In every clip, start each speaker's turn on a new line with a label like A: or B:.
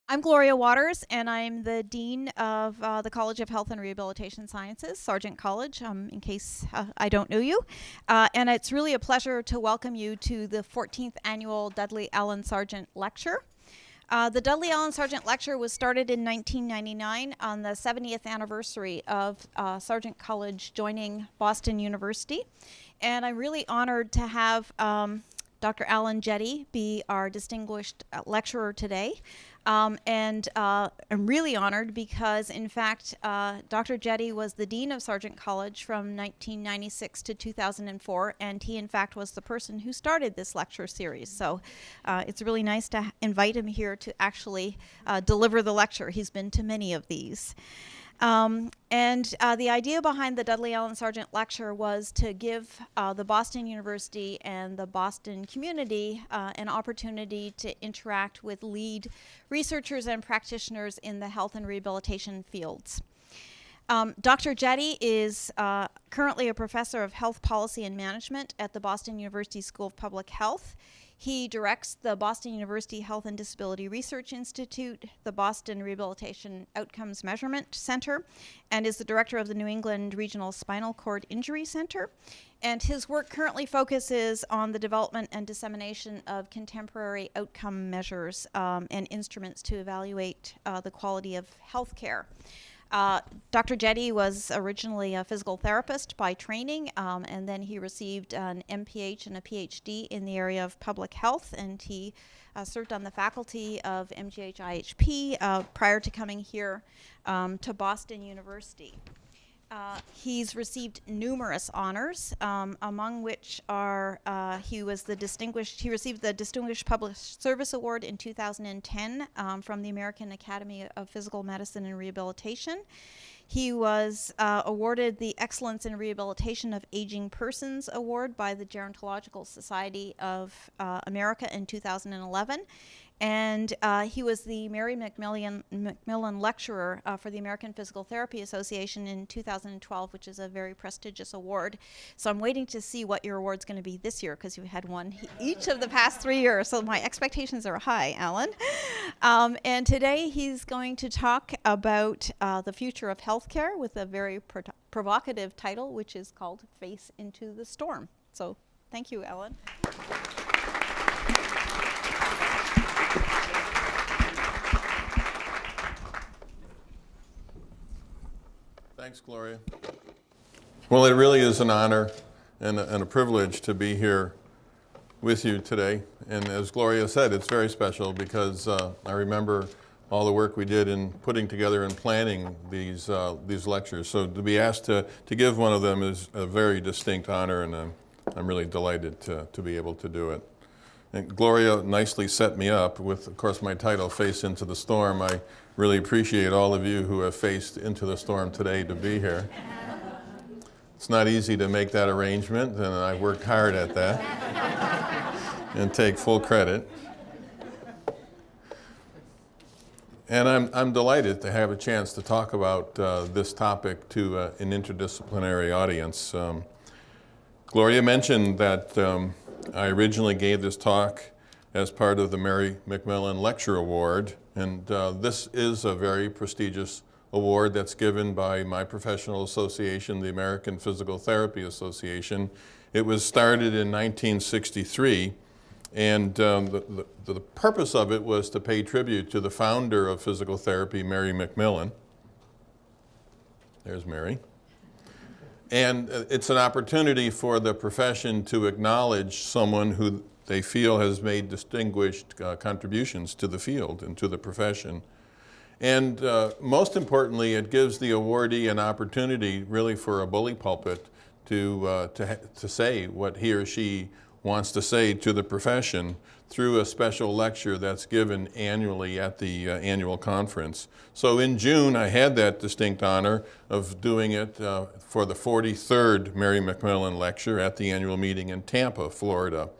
A: I'm Gloria Waters, and I'm the Dean of the College of Health and Rehabilitation Sciences, Sargent College, in case I don't know you. And it's really a pleasure to welcome you to the 14th Annual Dudley Allen Sargent Lecture. The Dudley Allen Sargent Lecture was started in 1999 on the 70th anniversary of Sargent College joining Boston University. And I'm really honored to have Dr. Alan Jette be our distinguished lecturer today. And I'm really honored because, in fact, Dr. Jette was the Dean of Sargent College from 1996 to 2004, and he, in fact, was the person who started this lecture series. So it's really nice to invite him here to actually deliver the lecture. He's been to many of these. The idea behind the Dudley Allen Sargent Lecture was to give the Boston University and the Boston community an opportunity to interact with lead researchers and practitioners in the health and rehabilitation fields. Dr. Jette is currently a professor of health policy and management at the Boston University School of Public Health. He directs the Boston University Health and Disability Research Institute, the Boston Rehabilitation Outcomes Measurement Center, and is the director of the New England Regional Spinal Cord Injury Center. And his work currently focuses on the development and dissemination of contemporary outcome measures and instruments to evaluate the quality of health care. Dr. Jette was originally a physical therapist by training, and then he received an MPH and a PhD in the area of public health, and he served on the faculty of MGH IHP prior to coming here to Boston University. He's received numerous honors, among which are he received the Distinguished Public Service Award in 2010 from the American Academy of Physical Medicine and Rehabilitation. He was awarded the Excellence in Rehabilitation of Aging Persons Award by the Gerontological Society of America in 2011. And he was the Mary McMillan Lecturer for the American Physical Therapy Association in 2012, which is a very prestigious award. So I'm waiting to see what your award's going to be this year, because you had one each of the past 3 years. So my expectations are high, Alan. And today he's going to talk about the future of healthcare with a very provocative title, which is called Face into the Storm. So thank you, Alan.
B: Thanks, Gloria. Well, it really is an honor and a privilege to be here with you today. And as Gloria said, it's very special because I remember all the work we did in putting together and planning these lectures. So to be asked to give one of them is a very distinct honor, and I'm really delighted to be able to do it. And Gloria nicely set me up with, of course, my title, Face into the Storm. I really appreciate all of you who have faced into the storm today to be here. It's not easy to make that arrangement, and I worked hard at that and take full credit. And I'm delighted to have a chance to talk about this topic to an interdisciplinary audience. Gloria mentioned that I originally gave this talk as part of the Mary McMillan Lecture Award, and this is a very prestigious award that's given by my professional association, the American Physical Therapy Association. It was started in 1963, and the purpose of it was to pay tribute to the founder of physical therapy, Mary McMillan. There's Mary. And it's an opportunity for the profession to acknowledge someone who they feel has made distinguished contributions to the field and to the profession. And most importantly, it gives the awardee an opportunity really for a bully pulpit to say what he or she wants to say to the profession through a special lecture that's given annually at the annual conference. So in June, I had that distinct honor of doing it for the 43rd Mary McMillan Lecture at the annual meeting in Tampa, Florida.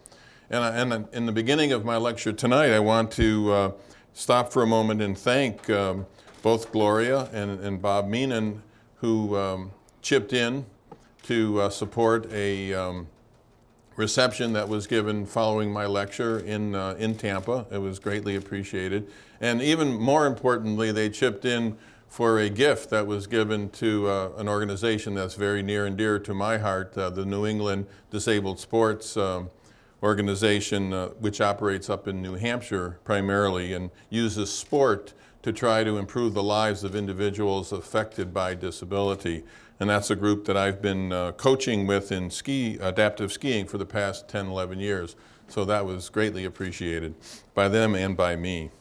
B: And in the beginning of my lecture tonight, I want to stop for a moment and thank both Gloria and Bob Meenan, who chipped in to support a reception that was given following my lecture in Tampa. It was greatly appreciated. And even more importantly, they chipped in for a gift that was given to an organization that's very near and dear to my heart, the New England Disabled Sports Organization, which operates up in New Hampshire primarily and uses sport to try to improve the lives of individuals affected by disability. And that's a group that I've been coaching with in adaptive skiing for the past 10, 11 years. So that was greatly appreciated by them and by me.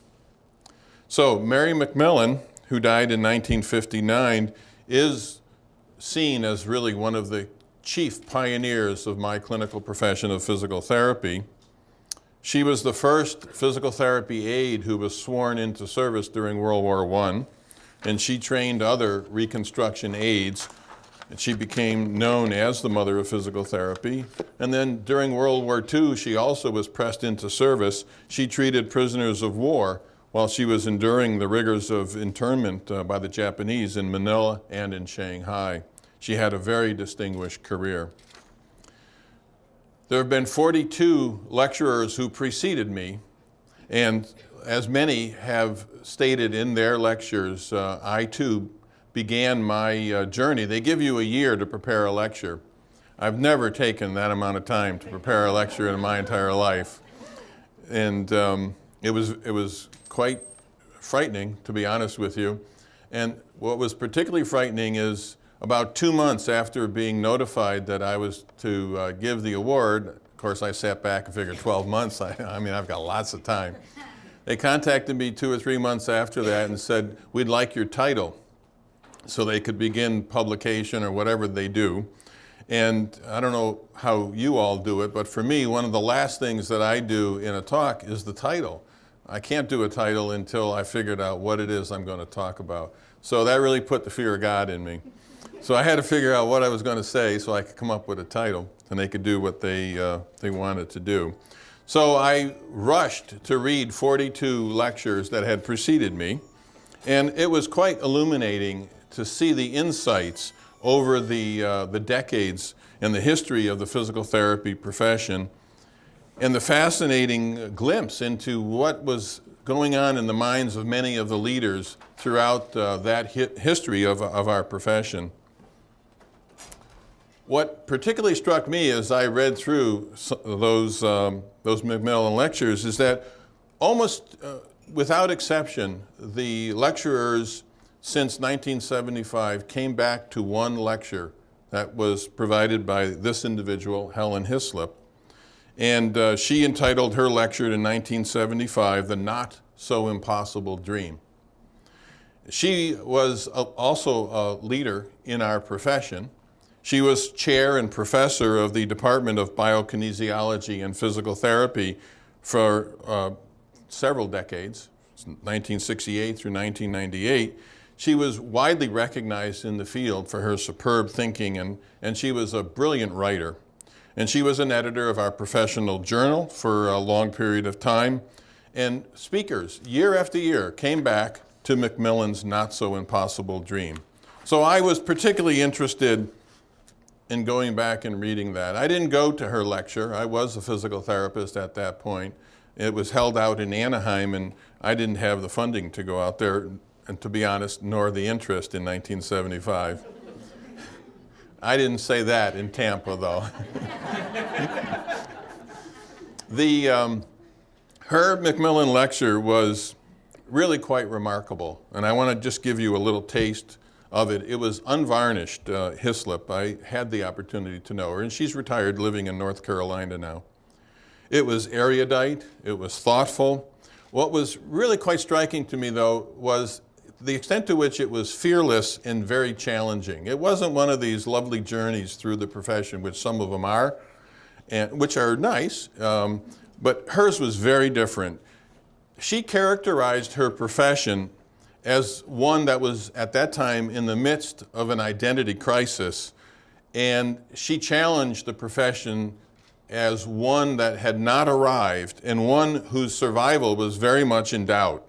B: So Mary McMillan, who died in 1959, is seen as really one of the chief pioneers of my clinical profession of physical therapy. She was the first physical therapy aide who was sworn into service during World War I, and she trained other Reconstruction aides, and she became known as the mother of physical therapy. And then during World War II, she also was pressed into service. She treated prisoners of war while she was enduring the rigors of internment by the Japanese in Manila and in Shanghai. She had a very distinguished career. There have been 42 lecturers who preceded me, and as many have stated in their lectures, I too began my journey. They give you a year to prepare a lecture. I've never taken that amount of time to prepare a lecture in my entire life. And it was quite frightening, to be honest with you. And what was particularly frightening is about 2 months after being notified that I was to give the award, of course I sat back and figured 12 months, I mean, I've got lots of time. They contacted me 2 or 3 months after that and said, we'd like your title, so they could begin publication or whatever they do. And I don't know how you all do it, but for me, one of the last things that I do in a talk is the title. I can't do a title until I figured out what it is I'm going to talk about. So that really put the fear of God in me. So I had to figure out what I was going to say so I could come up with a title and they could do what they wanted to do. So I rushed to read 42 lectures that had preceded me, and it was quite illuminating to see the insights over the decades and the history of the physical therapy profession, and the fascinating glimpse into what was going on in the minds of many of the leaders throughout that history of our profession. What particularly struck me as I read through those McMillan lectures is that almost without exception, the lecturers since 1975 came back to one lecture that was provided by this individual, Helen Hislop. And she entitled her lecture in 1975, The Not So Impossible Dream. She was also a leader in our profession. She was chair and professor of the Department of Biokinesiology and Physical Therapy for several decades, 1968 through 1998. She was widely recognized in the field for her superb thinking, and she was a brilliant writer. And she was an editor of our professional journal for a long period of time. And speakers, year after year, came back to McMillan's Not So Impossible Dream. So I was particularly interested in going back and reading that. I didn't go to her lecture. I was a physical therapist at that point. It was held out in Anaheim, and I didn't have the funding to go out there, and to be honest, nor the interest in 1975. I didn't say that in Tampa, though. Her McMillan lecture was really quite remarkable, and I want to just give you a little taste of it. It was unvarnished Hislop. I had the opportunity to know her, and she's retired, living in North Carolina now. It was erudite, it was thoughtful. What was really quite striking to me, though, was the extent to which it was fearless and very challenging. It wasn't one of these lovely journeys through the profession, which some of them are, and which are nice, but hers was very different. She characterized her profession as one that was at that time in the midst of an identity crisis, and she challenged the profession as one that had not arrived and one whose survival was very much in doubt,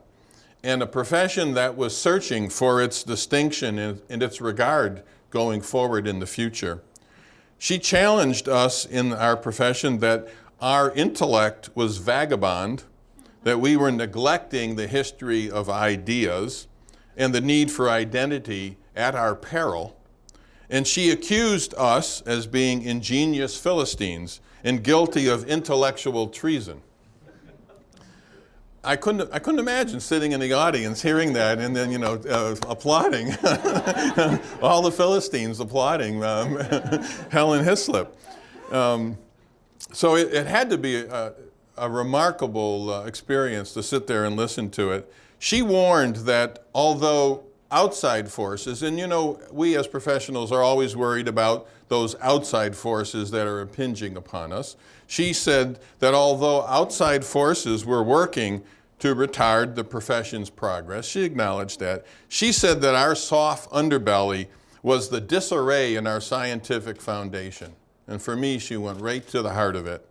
B: and a profession that was searching for its distinction and its regard going forward in the future. She challenged us in our profession that our intellect was vagabond, that we were neglecting the history of ideas and the need for identity at our peril. And she accused us as being ingenious Philistines and guilty of intellectual treason. I couldn't imagine sitting in the audience hearing that and then, applauding. All the Philistines applauding Helen Hislop. So it had to be a remarkable experience to sit there and listen to it. She warned that although outside forces, and we as professionals are always worried about those outside forces that are impinging upon us. She said that although outside forces were working to retard the profession's progress, she acknowledged that. She said that our soft underbelly was the disarray in our scientific foundation. And for me, she went right to the heart of it.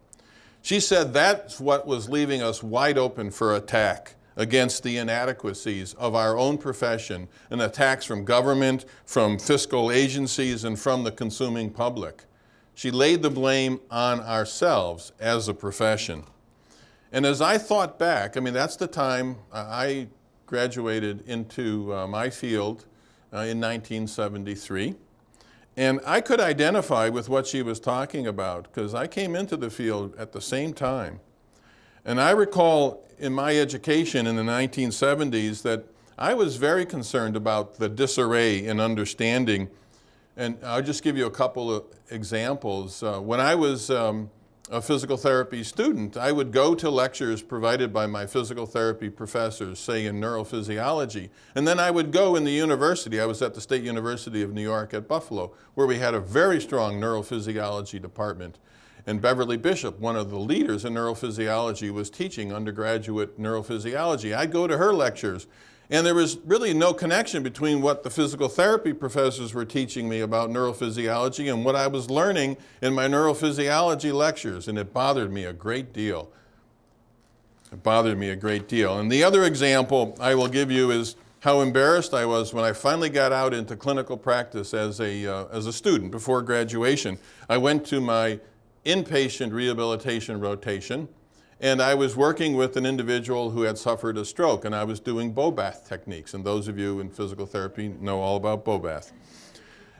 B: She said that's what was leaving us wide open for attack against the inadequacies of our own profession and attacks from government, from fiscal agencies, and from the consuming public. She laid the blame on ourselves as a profession. And as I thought back, that's the time I graduated into my field in 1973. And I could identify with what she was talking about because I came into the field at the same time. And I recall in my education in the 1970s that I was very concerned about the disarray in understanding. And I'll just give you a couple of examples. When I was a physical therapy student, I would go to lectures provided by my physical therapy professors, say in neurophysiology. And then I would go in the university. I was at the State University of New York at Buffalo, where we had a very strong neurophysiology department. And Beverly Bishop, one of the leaders in neurophysiology, was teaching undergraduate neurophysiology. I'd go to her lectures, and there was really no connection between what the physical therapy professors were teaching me about neurophysiology and what I was learning in my neurophysiology lectures, and it bothered me a great deal. It bothered me a great deal. And the other example I will give you is how embarrassed I was when I finally got out into clinical practice as a student before graduation. I went to my inpatient rehabilitation rotation, and I was working with an individual who had suffered a stroke, and I was doing bow bath techniques. And those of you in physical therapy know all about bow bath.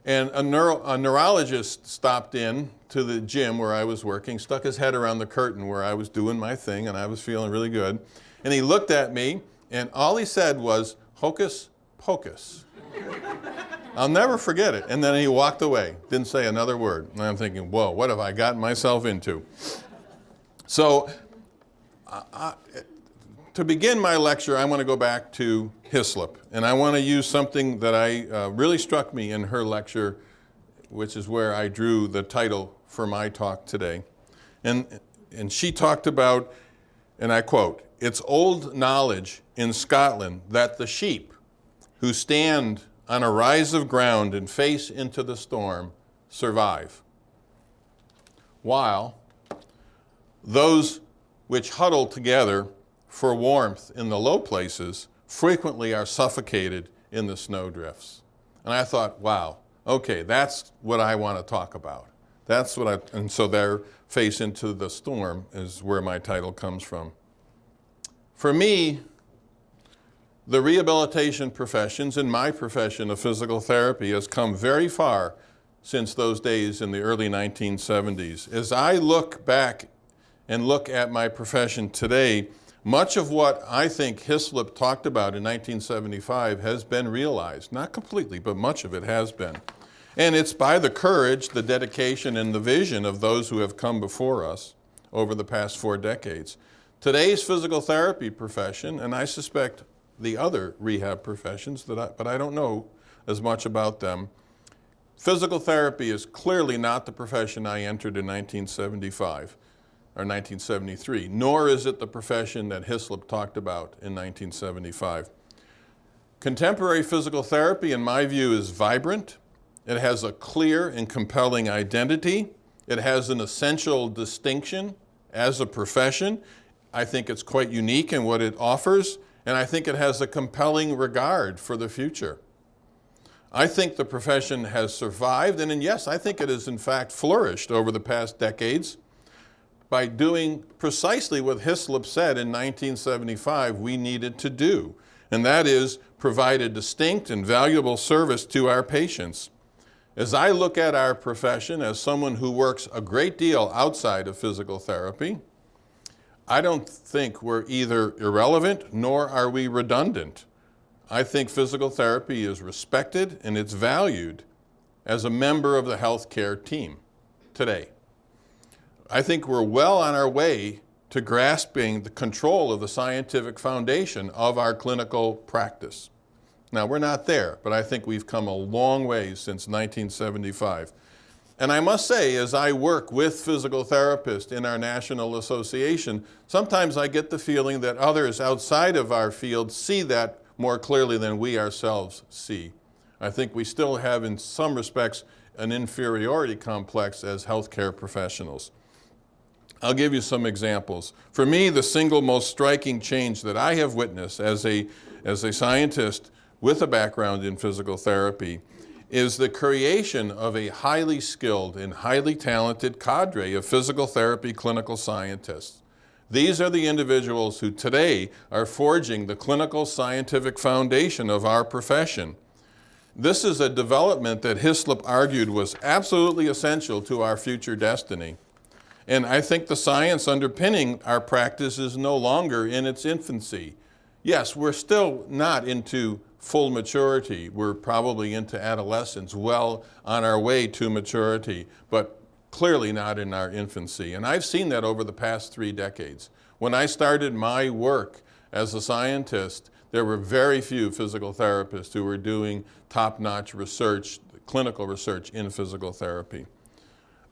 B: And a neurologist stopped in to the gym where I was working, stuck his head around the curtain where I was doing my thing, and I was feeling really good. And he looked at me, and all he said was, "Hocus pocus." I'll never forget it. And then he walked away, didn't say another word. And I'm thinking, whoa, what have I gotten myself into? So to begin my lecture, I want to go back to Hislop. And I want to use something that really struck me in her lecture, which is where I drew the title for my talk today. And she talked about, and I quote, "It's old knowledge in Scotland that the sheep who stand on a rise of ground and face into the storm survive, while those which huddle together for warmth in the low places frequently are suffocated in the snowdrifts." And I thought, wow, okay, that's what I want to talk about. And so their face into the storm is where my title comes from. For me, the rehabilitation professions and my profession of physical therapy has come very far since those days in the early 1970s. As I look back and look at my profession today, much of what I think Hislop talked about in 1975 has been realized. Not completely, but much of it has been. And it's by the courage, the dedication, and the vision of those who have come before us over the past 4 decades. Today's physical therapy profession, and I suspect the other rehab professions, but I don't know as much about them. Physical therapy is clearly not the profession I entered in 1975 or 1973, nor is it the profession that Hislop talked about in 1975. Contemporary physical therapy, in my view, is vibrant. It has a clear and compelling identity. It has an essential distinction as a profession. I think it's quite unique in what it offers. And I think it has a compelling regard for the future. I think the profession has survived, and yes, I think it has in fact flourished over the past decades by doing precisely what Hislop said in 1975 we needed to do, and that is provide a distinct and valuable service to our patients. As I look at our profession as someone who works a great deal outside of physical therapy, I don't think we're either irrelevant nor are we redundant. I think physical therapy is respected and it's valued as a member of the healthcare team today. I think we're well on our way to grasping the control of the scientific foundation of our clinical practice. Now, we're not there, but I think we've come a long way since 1975. And I must say, as I work with physical therapists in our national association, sometimes I get the feeling that others outside of our field see that more clearly than we ourselves see. I think we still have, in some respects, an inferiority complex as healthcare professionals. I'll give you some examples. For me, the single most striking change that I have witnessed as a scientist with a background in physical therapy is the creation of a highly skilled and highly talented cadre of physical therapy clinical scientists. These are the individuals who today are forging the clinical scientific foundation of our profession. This is a development that Hislop argued was absolutely essential to our future destiny. And I think the science underpinning our practice is no longer in its infancy. Yes, we're still not into full maturity. We're probably into adolescence, well on our way to maturity, but clearly not in our infancy. And I've seen that over the past 3 decades. When I started my work as a scientist, there were very few physical therapists who were doing top-notch research, clinical research in physical therapy.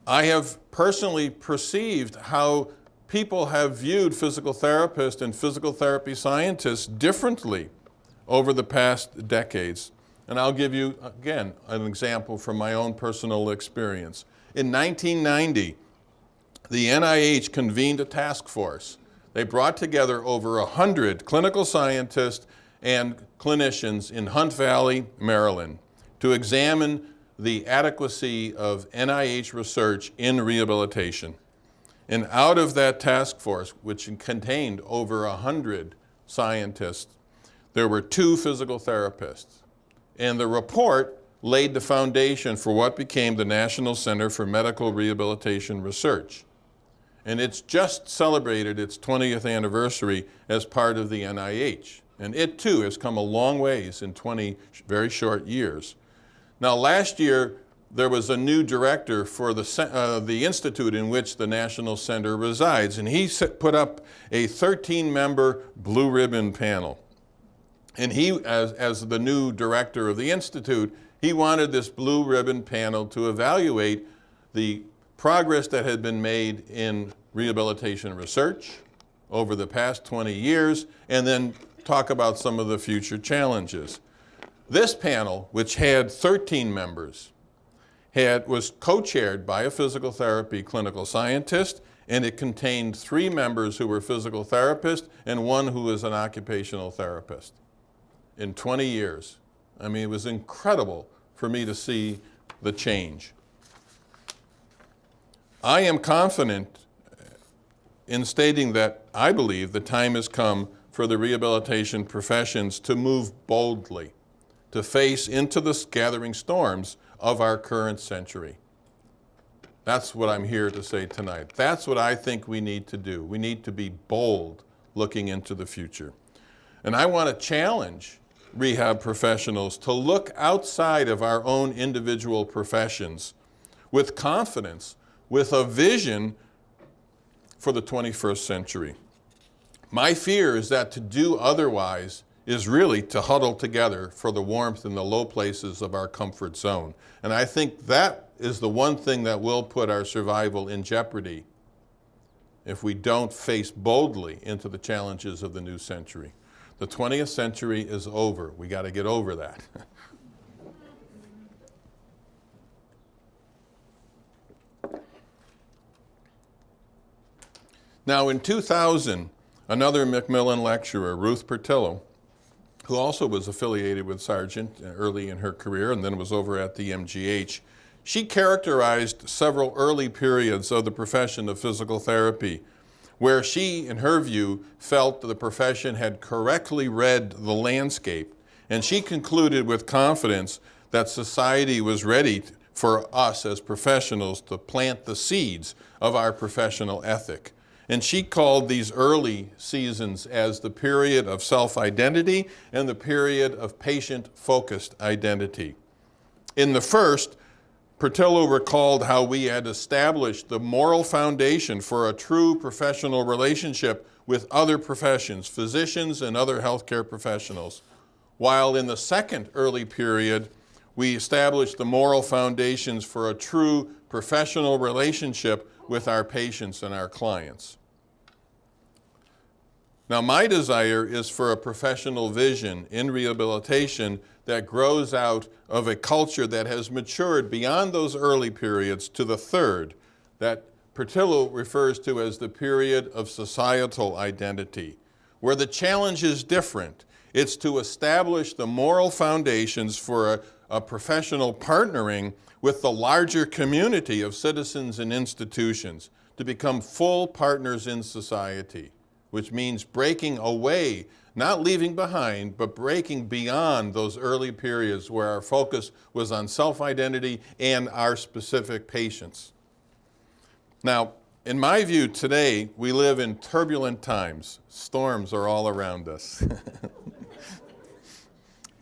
B: I have personally perceived how people have viewed physical therapists and physical therapy scientists differently over the past decades. And I'll give you, again, an example from my own personal experience. In 1990, the NIH convened a task force. They brought together over 100 clinical scientists and clinicians in Hunt Valley, Maryland, to examine the adequacy of NIH research in rehabilitation. And out of that task force, which contained over 100 scientists, there were 2 physical therapists. And the report laid the foundation for what became the National Center for Medical Rehabilitation Research. And it's just celebrated its 20th anniversary as part of the NIH. And it too has come a long ways in 20 very short years. Now, last year, there was a new director for the institute in which the National Center resides, and he put up a 13-member blue ribbon panel. And he, as the new director of the institute, he wanted this blue ribbon panel to evaluate the progress that had been made in rehabilitation research over the past 20 years, and then talk about some of the future challenges. This panel, which had 13 members, was co-chaired by a physical therapy clinical scientist, and it contained 3 members who were physical therapists and 1 who was an occupational therapist. In 20 years. I mean, it was incredible for me to see the change. I am confident in stating that I believe the time has come for the rehabilitation professions to move boldly, to face into the gathering storms of our current century. That's what I'm here to say tonight. That's what I think we need to do. We need to be bold looking into the future. And I want to challenge rehab professionals to look outside of our own individual professions with confidence, with a vision for the 21st century. My fear is that to do otherwise is really to huddle together for the warmth in the low places of our comfort zone. And I think that is the one thing that will put our survival in jeopardy if we don't face boldly into the challenges of the new century. The 20th century is over. We got to get over that. Now, in 2000, another Macmillan lecturer, Ruth Portillo, who also was affiliated with Sargent early in her career and then was over at the MGH. She characterized several early periods of the profession of physical therapy where she, in her view, felt the profession had correctly read the landscape. And she concluded with confidence that society was ready for us as professionals to plant the seeds of our professional ethic. And she called these early seasons as the period of self-identity and the period of patient-focused identity. In the first, Pertillo recalled how we had established the moral foundation for a true professional relationship with other professions, physicians and other healthcare professionals. While in the second early period, we established the moral foundations for a true professional relationship with our patients and our clients. Now, my desire is for a professional vision in rehabilitation that grows out of a culture that has matured beyond those early periods to the third, that Pertillo refers to as the period of societal identity, where the challenge is different. It's to establish the moral foundations for a professional partnering with the larger community of citizens and institutions to become full partners in society, which means breaking away, not leaving behind, but breaking beyond those early periods where our focus was on self-identity and our specific patients. Now, in my view today, we live in turbulent times. Storms are all around us.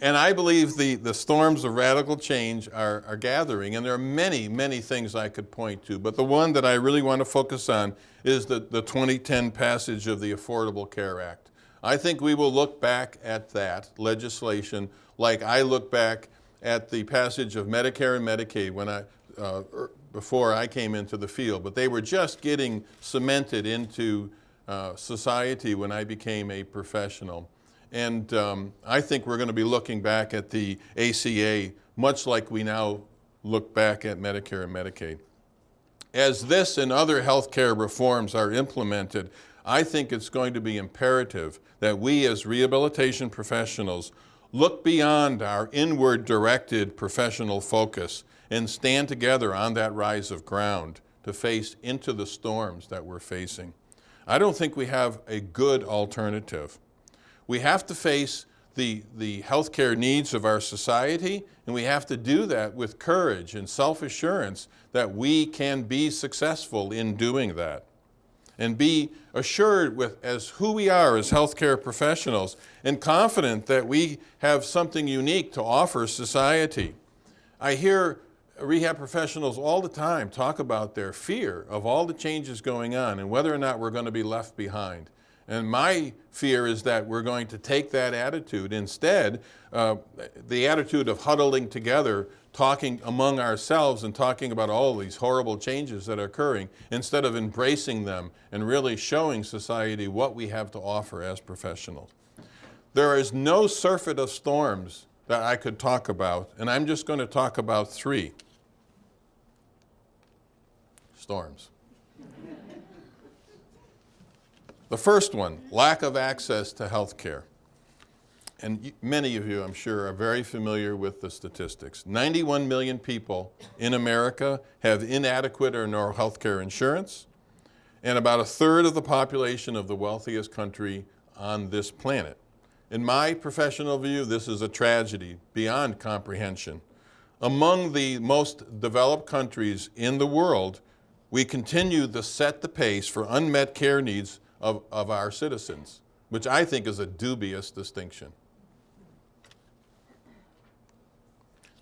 B: And I believe the storms of radical change are gathering, and there are many, many things I could point to, but the one that I really want to focus on is the 2010 passage of the Affordable Care Act. I think we will look back at that legislation like I look back at the passage of Medicare and Medicaid when before I came into the field, but they were just getting cemented into society when I became a professional. And I think we're going to be looking back at the ACA much like we now look back at Medicare and Medicaid. As this and other healthcare reforms are implemented, I think it's going to be imperative that we as rehabilitation professionals look beyond our inward-directed professional focus and stand together on that rise of ground to face into the storms that we're facing. I don't think we have a good alternative. We have to face the healthcare needs of our society, and we have to do that with courage and self-assurance that we can be successful in doing that. And be assured as who we are as healthcare professionals and confident that we have something unique to offer society. I hear rehab professionals all the time talk about their fear of all the changes going on and whether or not we're going to be left behind. And my fear is that we're going to take that attitude instead, the attitude of huddling together, talking among ourselves and talking about all these horrible changes that are occurring, instead of embracing them and really showing society what we have to offer as professionals. There is no surfeit of storms that I could talk about, and I'm just going to talk about 3 storms. The first one, lack of access to health care. And many of you, I'm sure, are very familiar with the statistics. 91 million people in America have inadequate or no health care insurance, and about 1/3 of the population of the wealthiest country on this planet. In my professional view, this is a tragedy beyond comprehension. Among the most developed countries in the world, we continue to set the pace for unmet care needs of our citizens, which I think is a dubious distinction.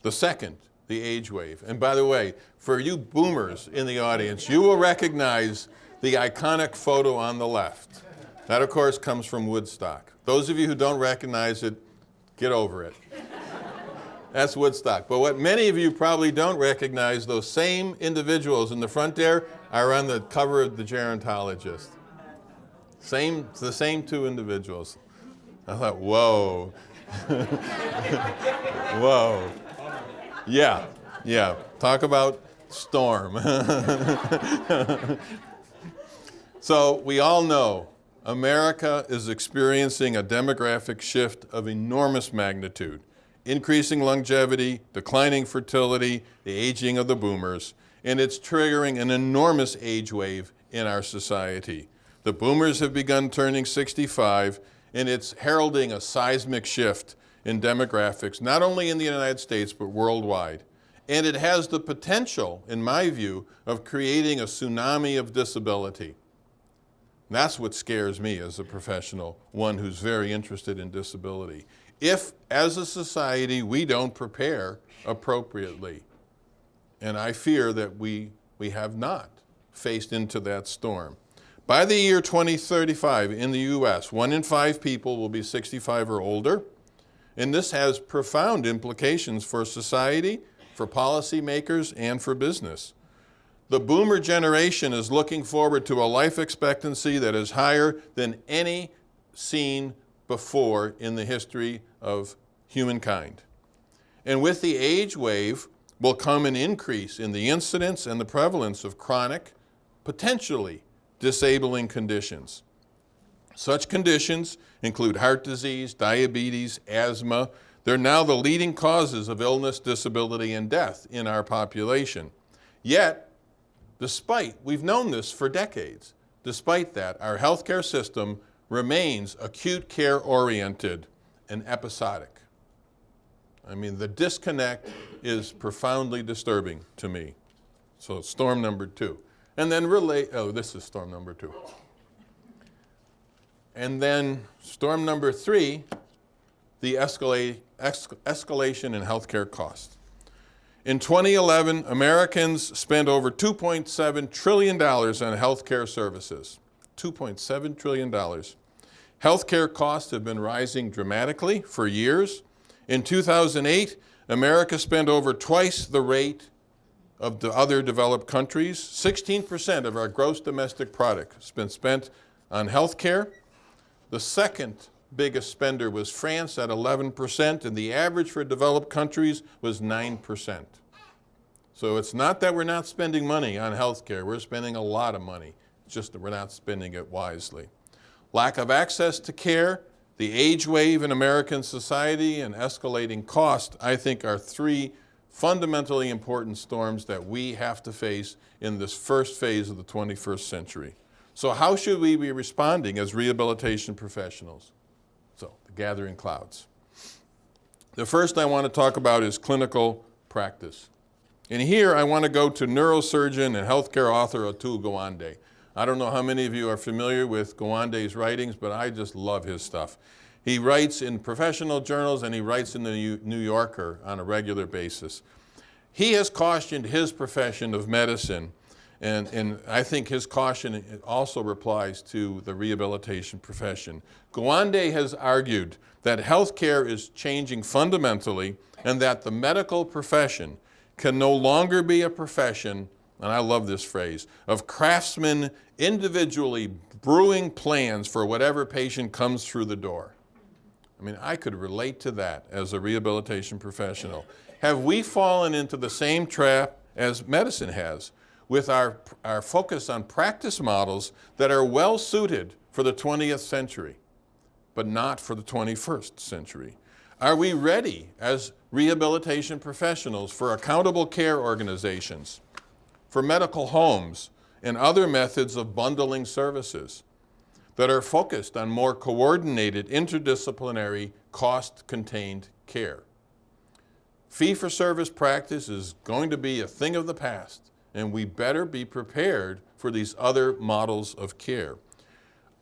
B: The second, the age wave. And by the way, for you boomers in the audience, you will recognize the iconic photo on the left. That, of course, comes from Woodstock. Those of you who don't recognize it, get over it. That's Woodstock. But what many of you probably don't recognize, those same individuals in the front there are on the cover of the Gerontologist. The same 2 individuals. I thought, whoa. Whoa. Yeah. Talk about storm. So we all know America is experiencing a demographic shift of enormous magnitude, increasing longevity, declining fertility, the aging of the boomers, and it's triggering an enormous age wave in our society. The boomers have begun turning 65, and it's heralding a seismic shift in demographics, not only in the United States, but worldwide. And it has the potential, in my view, of creating a tsunami of disability. And that's what scares me as a professional, one who's very interested in disability. If, as a society, we don't prepare appropriately, and I fear that we have not faced into that storm. By the year 2035 in the US, 1 in 5 people will be 65 or older, and this has profound implications for society, for policymakers, and for business. The boomer generation is looking forward to a life expectancy that is higher than any seen before in the history of humankind. And with the age wave will come an increase in the incidence and the prevalence of chronic, potentially disabling conditions. Such conditions include heart disease, diabetes, asthma. They're now the leading causes of illness, disability, and death in our population. Yet, we've known this for decades, despite that, our healthcare system remains acute care oriented and episodic. I mean, the disconnect is profoundly disturbing to me. So storm number 2. And then this is storm number 2. And then storm number 3, the escalation in healthcare costs. In 2011, Americans spent over $2.7 trillion on healthcare services. $2.7 trillion. Healthcare costs have been rising dramatically for years. In 2008, America spent over twice the rate of the other developed countries. 16% of our gross domestic product has been spent on healthcare. The second biggest spender was France at 11%, and the average for developed countries was 9%. So it's not that we're not spending money on healthcare. We're spending a lot of money. It's just that we're not spending it wisely. Lack of access to care, the age wave in American society, and escalating cost, I think, are 3 fundamentally important storms that we have to face in this first phase of the 21st century. So how should we be responding as rehabilitation professionals? So, the gathering clouds. The first I want to talk about is clinical practice. And here I want to go to neurosurgeon and healthcare author Atul Gawande. I don't know how many of you are familiar with Gawande's writings, but I just love his stuff. He writes in professional journals and he writes in the New Yorker on a regular basis. He has cautioned his profession of medicine, and I think his caution also applies to the rehabilitation profession. Gawande has argued that healthcare is changing fundamentally and that the medical profession can no longer be a profession, and I love this phrase, of craftsmen individually brewing plans for whatever patient comes through the door. I mean, I could relate to that as a rehabilitation professional. Have we fallen into the same trap as medicine has with our focus on practice models that are well suited for the 20th century, but not for the 21st century? Are we ready as rehabilitation professionals for accountable care organizations, for medical homes, and other methods of bundling services that are focused on more coordinated, interdisciplinary, cost-contained care? Fee-for-service practice is going to be a thing of the past, and we better be prepared for these other models of care.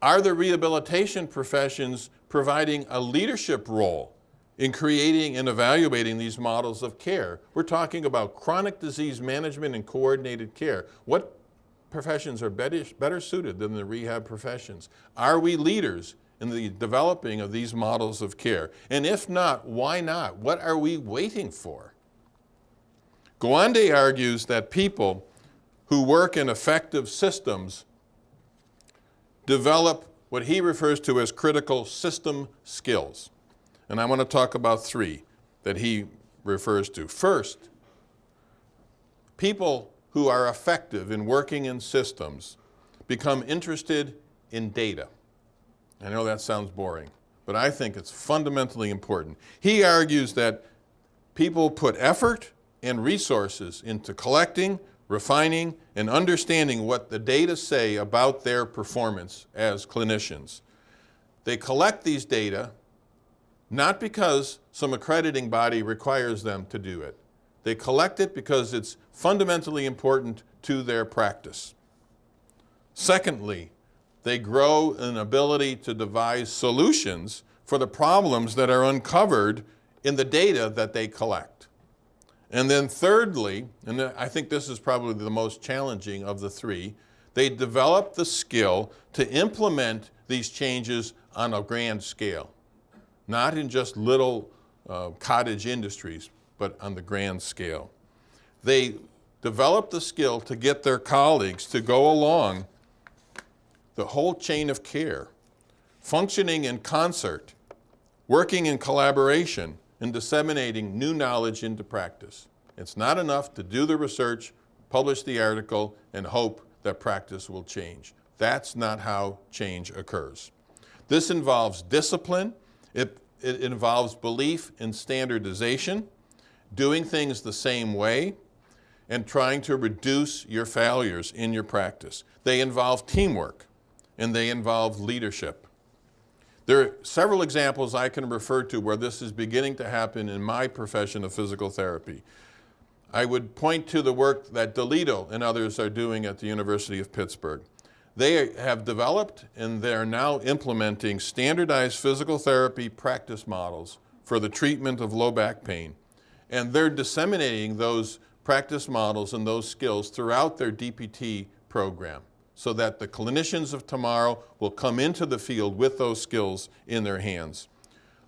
B: Are the rehabilitation professions providing a leadership role in creating and evaluating these models of care? We're talking about chronic disease management and coordinated care. What professions are better suited than the rehab professions? Are we leaders in the developing of these models of care? And if not, why not? What are we waiting for? Gawande argues that people who work in effective systems develop what he refers to as critical system skills. And I want to talk about 3 that he refers to. First, people who are effective in working in systems become interested in data. I know that sounds boring, but I think it's fundamentally important. He argues that people put effort and resources into collecting, refining, and understanding what the data say about their performance as clinicians. They collect these data not because some accrediting body requires them to do it. They collect it because it's fundamentally important to their practice. Secondly, they grow an ability to devise solutions for the problems that are uncovered in the data that they collect. And then thirdly, and I think this is probably the most challenging of the three, they develop the skill to implement these changes on a grand scale, not in just little cottage industries, but on the grand scale. They develop the skill to get their colleagues to go along the whole chain of care, functioning in concert, working in collaboration, and disseminating new knowledge into practice. It's not enough to do the research, publish the article, and hope that practice will change. That's not how change occurs. This involves discipline. It involves belief in standardization, doing things the same way, and trying to reduce your failures in your practice. They involve teamwork, and they involve leadership. There are several examples I can refer to where this is beginning to happen in my profession of physical therapy. I would point to the work that Dudley and others are doing at the University of Pittsburgh. They have developed and they're now implementing standardized physical therapy practice models for the treatment of low back pain. And they're disseminating those practice models and those skills throughout their DPT program, so that the clinicians of tomorrow will come into the field with those skills in their hands.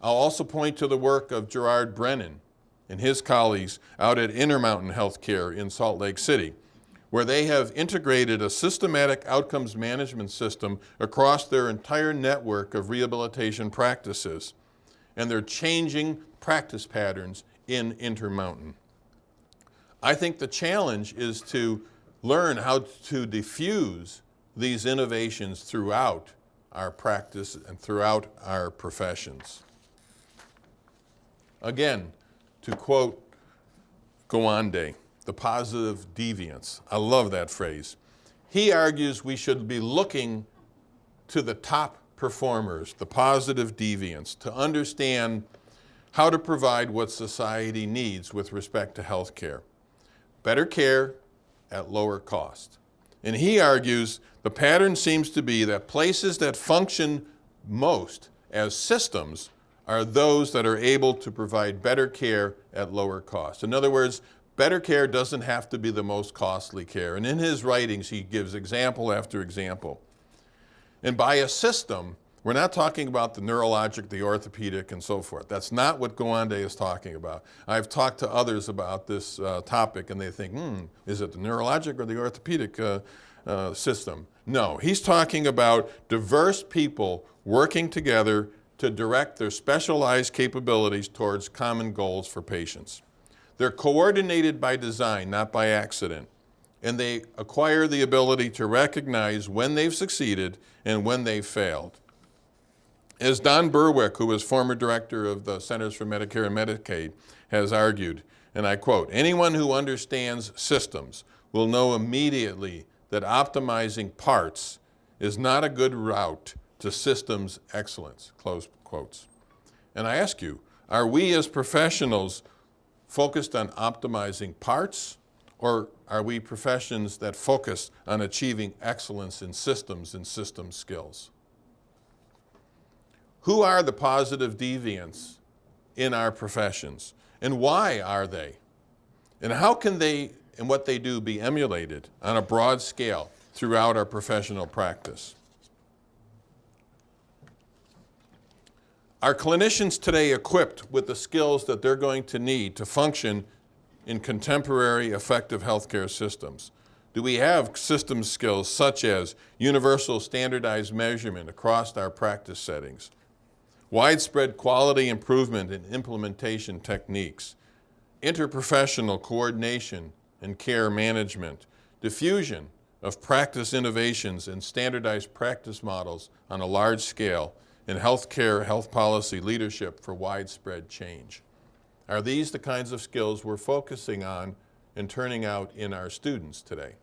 B: I'll also point to the work of Gerard Brennan and his colleagues out at Intermountain Healthcare in Salt Lake City, where they have integrated a systematic outcomes management system across their entire network of rehabilitation practices. And they're changing practice patterns in Intermountain. I think the challenge is to learn how to diffuse these innovations throughout our practice and throughout our professions. Again, to quote Gowande, the positive deviants. I love that phrase. He argues we should be looking to the top performers, the positive deviants, to understand how to provide what society needs with respect to health care. Better care at lower cost. And he argues the pattern seems to be that places that function most as systems are those that are able to provide better care at lower cost. In other words, better care doesn't have to be the most costly care. And in his writings, he gives example after example. And by a system, we're not talking about the neurologic, the orthopedic, and so forth. That's not what Gowande is talking about. I've talked to others about this topic, and they think, is it the neurologic or the orthopedic system? No, he's talking about diverse people working together to direct their specialized capabilities towards common goals for patients. They're coordinated by design, not by accident, and they acquire the ability to recognize when they've succeeded and when they've failed. As Don Berwick, who was former director of the Centers for Medicare and Medicaid, has argued, and I quote, "Anyone who understands systems will know immediately that optimizing parts is not a good route to systems excellence," close quotes. And I ask you, are we as professionals focused on optimizing parts, or are we professions that focus on achieving excellence in systems and system skills? Who are the positive deviants in our professions, and why are they? And how can they and what they do be emulated on a broad scale throughout our professional practice? Are clinicians today equipped with the skills that they're going to need to function in contemporary effective healthcare systems? Do we have system skills such as universal standardized measurement across our practice settings, widespread quality improvement and implementation techniques, interprofessional coordination and care management, diffusion of practice innovations and standardized practice models on a large scale in healthcare, health policy leadership for widespread change. Are these the kinds of skills we're focusing on and turning out in our students today?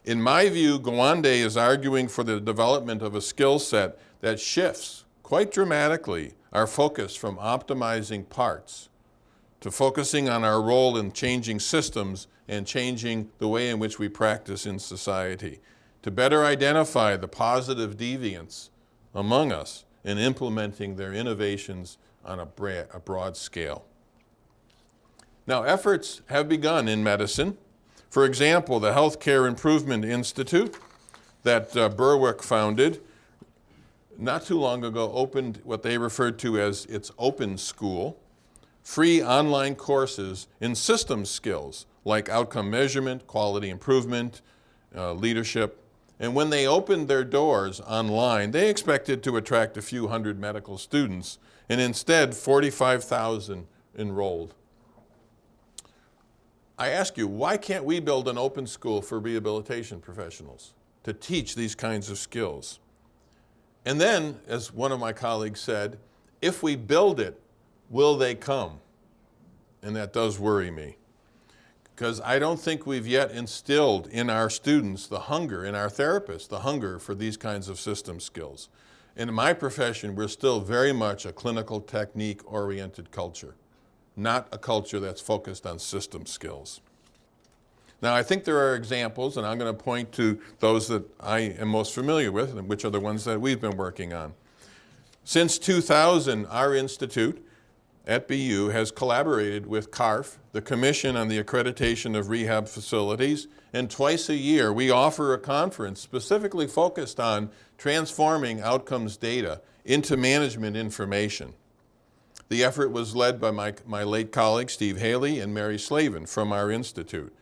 B: In my view, Gawande is arguing for the development of a skill set that shifts quite dramatically our focus from optimizing parts to focusing on our role in changing systems and changing the way in which we practice in society, to better identify the positive deviants among us and implementing their innovations on a broad scale. Now, efforts have begun in medicine. For example, the Healthcare Improvement Institute that Berwick founded not too long ago opened what they referred to as its Open School, free online courses in systems skills like outcome measurement, quality improvement, leadership. And when they opened their doors online, they expected to attract a few hundred medical students, and instead 45,000 enrolled. I ask you, why can't we build an open school for rehabilitation professionals to teach these kinds of skills? And then, as one of my colleagues said, if we build it, will they come? And that does worry me, because I don't think we've yet instilled in our students the hunger, in our therapists, the hunger for these kinds of system skills. And in my profession, we're still very much a clinical technique-oriented culture, not a culture that's focused on system skills. Now, I think there are examples, and I'm going to point to those that I am most familiar with, and which are the ones that we've been working on. Since 2000, our institute at BU has collaborated with CARF, the Commission on the Accreditation of Rehab Facilities, and twice a year we offer a conference specifically focused on transforming outcomes data into management information. The effort was led by my late colleagues Steve Haley and Mary Slavin from our institute.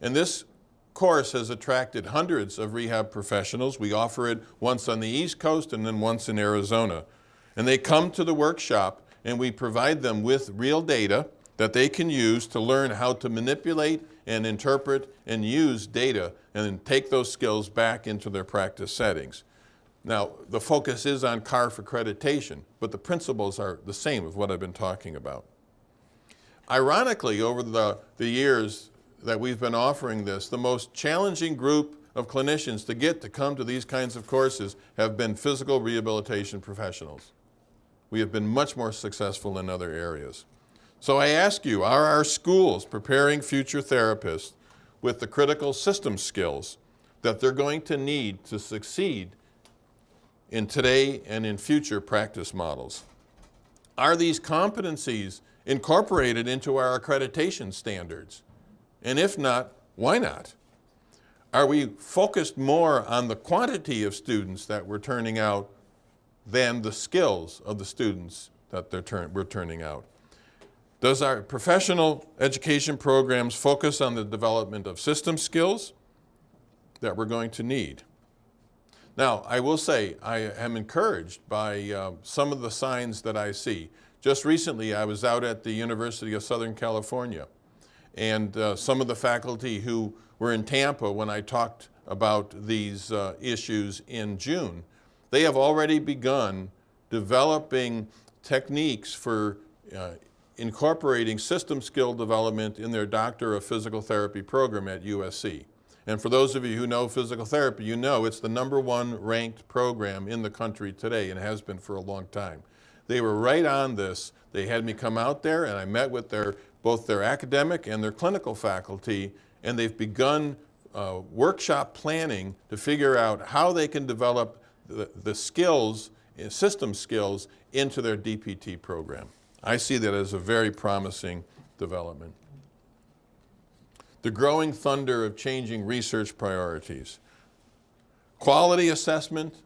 B: And this course has attracted hundreds of rehab professionals. We offer it once on the East Coast and then once in Arizona. And they come to the workshop and we provide them with real data that they can use to learn how to manipulate and interpret and use data and then take those skills back into their practice settings. Now, the focus is on CARF accreditation, but the principles are the same of what I've been talking about. Ironically, over the years that we've been offering this, the most challenging group of clinicians to get to come to these kinds of courses have been physical rehabilitation professionals. We have been much more successful in other areas. So I ask you, are our schools preparing future therapists with the critical system skills that they're going to need to succeed in today and in future practice models? Are these competencies incorporated into our accreditation standards? And if not, why not? Are we focused more on the quantity of students that we're turning out than the skills of the students that we're turning out? Does our professional education programs focus on the development of system skills that we're going to need? Now, I will say I am encouraged by some of the signs that I see. Just recently, I was out at the University of Southern California, and some of the faculty who were in Tampa when I talked about these issues in June, they have already begun developing techniques for incorporating system skill development in their Doctor of Physical Therapy program at USC. And for those of you who know physical therapy, you know it's the #1 ranked program in the country today and has been for a long time. They were right on this. They had me come out there and I met with both their academic and their clinical faculty, and they've begun workshop planning to figure out how they can develop the skills, system skills, into their DPT program. I see that as a very promising development. The growing thunder of changing research priorities. Quality assessment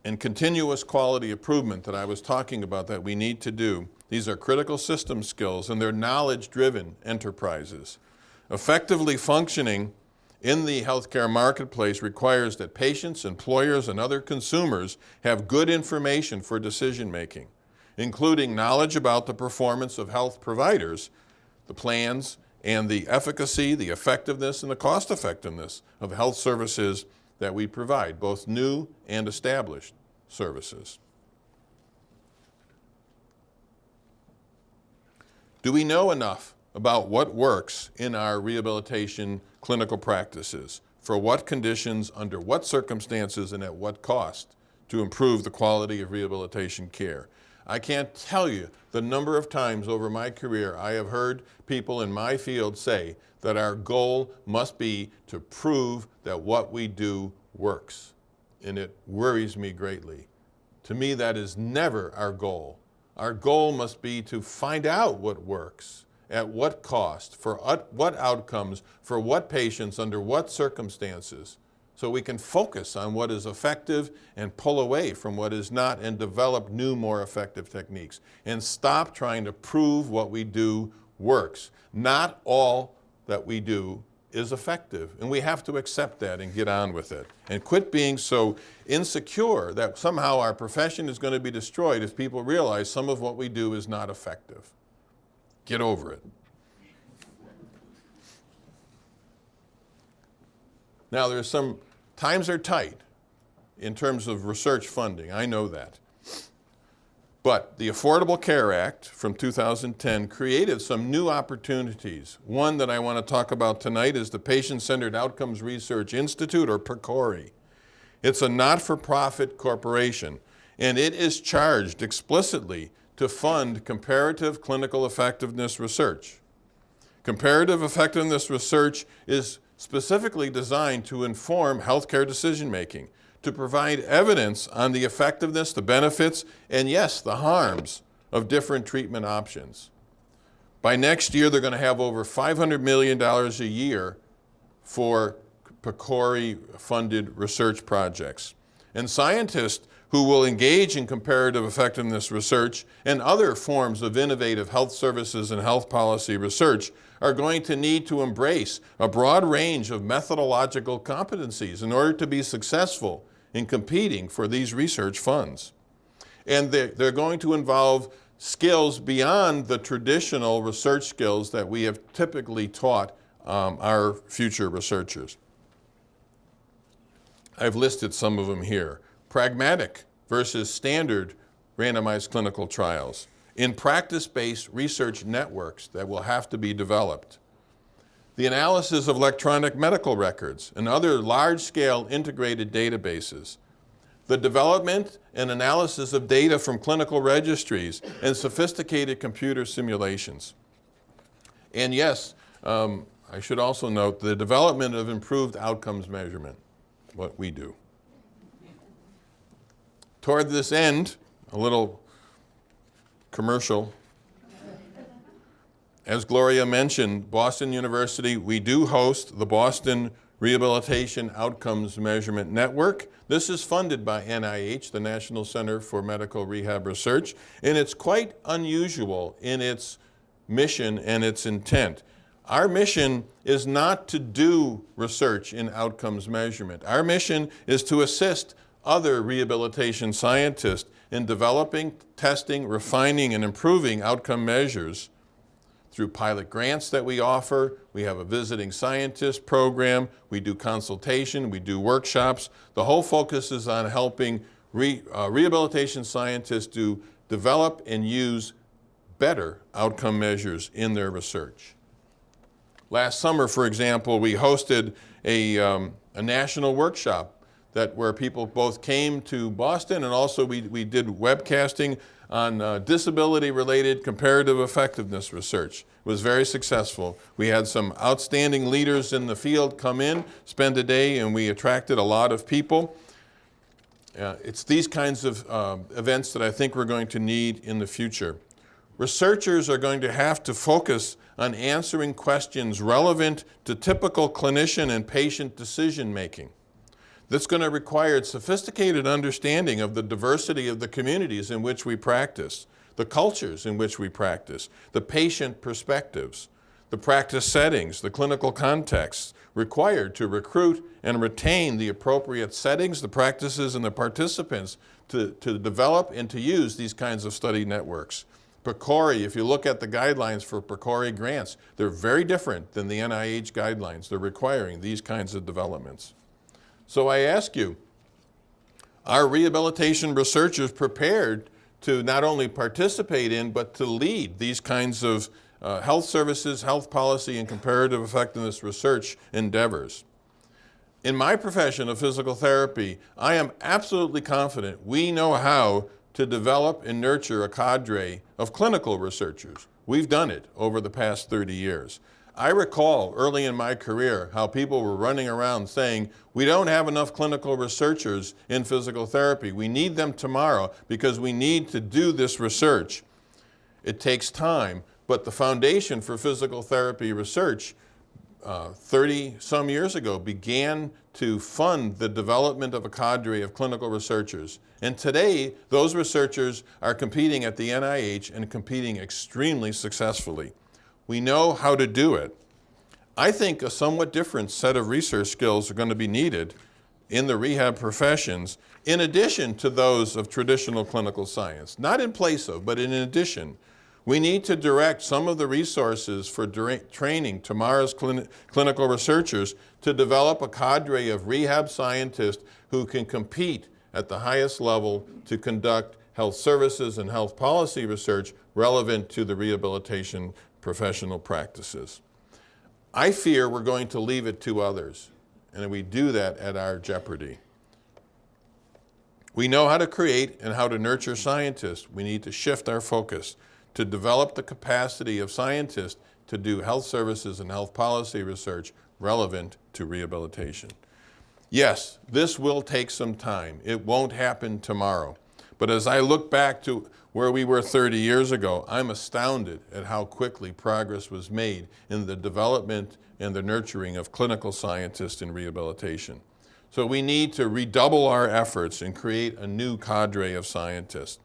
B: and continuous quality improvement that I was talking about that we need to do, these are critical system skills and they're knowledge-driven enterprises. Effectively functioning in the healthcare marketplace requires that patients, employers, and other consumers have good information for decision-making, including knowledge about the performance of health providers, the plans, and the efficacy, the effectiveness, and the cost effectiveness of health services that we provide, both new and established services. Do we know enough about what works in our rehabilitation clinical practices, for what conditions, under what circumstances, and at what cost to improve the quality of rehabilitation care? I can't tell you the number of times over my career I have heard people in my field say that our goal must be to prove that what we do works. And it worries me greatly. To me, that is never our goal. Our goal must be to find out what works, at what cost, for what outcomes, for what patients, under what circumstances, so we can focus on what is effective and pull away from what is not and develop new, more effective techniques. And stop trying to prove what we do works. Not all that we do is effective, and we have to accept that and get on with it. And quit being so insecure that somehow our profession is going to be destroyed if people realize some of what we do is not effective. Get over it. Now, there's some times are tight in terms of research funding. I know that. But the Affordable Care Act from 2010 created some new opportunities. One that I want to talk about tonight is the Patient-Centered Outcomes Research Institute, or PCORI. It's a not-for-profit corporation, and it is charged explicitly to fund comparative clinical effectiveness research. Comparative effectiveness research is specifically designed to inform healthcare decision-making, to provide evidence on the effectiveness, the benefits, and yes, the harms of different treatment options. By next year, they're going to have over $500 million a year for PCORI-funded research projects. And scientists who will engage in comparative effectiveness research and other forms of innovative health services and health policy research are going to need to embrace a broad range of methodological competencies in order to be successful in competing for these research funds. And they're going to involve skills beyond the traditional research skills that we have typically taught our future researchers. I've listed some of them here. Pragmatic versus standard randomized clinical trials, in practice-based research networks that will have to be developed. The analysis of electronic medical records and other large-scale integrated databases. The development and analysis of data from clinical registries and sophisticated computer simulations. And yes, I should also note the development of improved outcomes measurement, what we do. Toward this end, a little commercial. As Gloria mentioned, Boston University, we do host the Boston Rehabilitation Outcomes Measurement Network. This is funded by NIH, the National Center for Medical Rehab Research, and it's quite unusual in its mission and its intent. Our mission is not to do research in outcomes measurement. Our mission is to assist other rehabilitation scientists in developing, testing, refining, and improving outcome measures through pilot grants that we offer. We have a visiting scientist program. We do consultation. We do workshops. The whole focus is on helping rehabilitation scientists to develop and use better outcome measures in their research. Last summer, for example, we hosted a national workshop where people both came to Boston, and also we did webcasting on disability-related comparative effectiveness research. It was very successful. We had some outstanding leaders in the field come in, spend a day, and we attracted a lot of people. It's these kinds of events that I think we're going to need in the future. Researchers are going to have to focus on answering questions relevant to typical clinician and patient decision-making. That's going to require sophisticated understanding of the diversity of the communities in which we practice, the cultures in which we practice, the patient perspectives, the practice settings, the clinical contexts required to recruit and retain the appropriate settings, the practices, and the participants to develop and to use these kinds of study networks. PCORI, if you look at the guidelines for PCORI grants, they're very different than the NIH guidelines. They're requiring these kinds of developments. So I ask you, are rehabilitation researchers prepared to not only participate in, but to lead these kinds of health services, health policy, and comparative effectiveness research endeavors? In my profession of physical therapy, I am absolutely confident we know how to develop and nurture a cadre of clinical researchers. We've done it over the past 30 years. I recall early in my career how people were running around saying, we don't have enough clinical researchers in physical therapy. We need them tomorrow because we need to do this research. It takes time, but the Foundation for Physical Therapy Research 30-some years ago began to fund the development of a cadre of clinical researchers. And today, those researchers are competing at the NIH and competing extremely successfully. We know how to do it. I think a somewhat different set of research skills are going to be needed in the rehab professions, in addition to those of traditional clinical science. Not in place of, but in addition. We need to direct some of the resources for training tomorrow's clinical researchers to develop a cadre of rehab scientists who can compete at the highest level to conduct health services and health policy research relevant to the rehabilitation professional practices. I fear we're going to leave it to others, and we do that at our jeopardy. We know how to create and how to nurture scientists. We need to shift our focus to develop the capacity of scientists to do health services and health policy research relevant to rehabilitation. Yes, this will take some time. It won't happen tomorrow. But as I look back to where we were 30 years ago, I'm astounded at how quickly progress was made in the development and the nurturing of clinical scientists in rehabilitation. So we need to redouble our efforts and create a new cadre of scientists.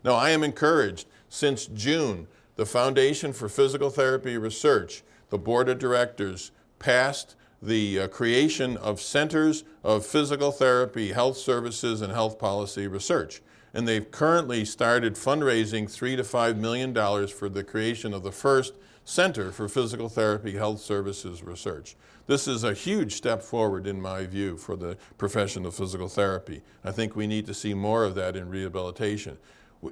B: Now, I am encouraged. Since June, the Foundation for Physical Therapy Research, the Board of Directors, passed the creation of Centers of Physical Therapy, Health Services, and Health Policy Research. And they've currently started fundraising $3 to $5 million for the creation of the first Center for Physical Therapy, Health Services Research. This is a huge step forward, in my view, for the profession of physical therapy. I think we need to see more of that in rehabilitation.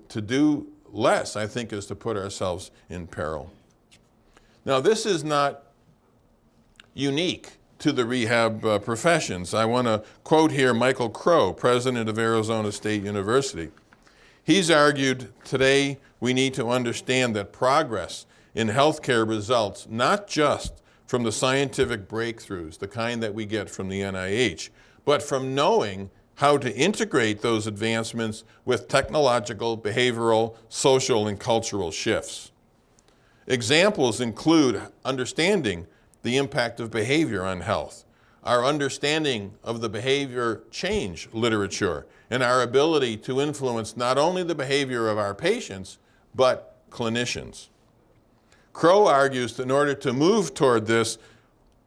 B: To do less, I think, is to put ourselves in peril. Now, this is not unique to the rehab professions. I want to quote here Michael Crow, president of Arizona State University. He's argued today we need to understand that progress in healthcare results not just from the scientific breakthroughs, the kind that we get from the NIH, but from knowing how to integrate those advancements with technological, behavioral, social, and cultural shifts. Examples include understanding the impact of behavior on health, our understanding of the behavior change literature, and our ability to influence not only the behavior of our patients, but clinicians. Crow argues that in order to move toward this,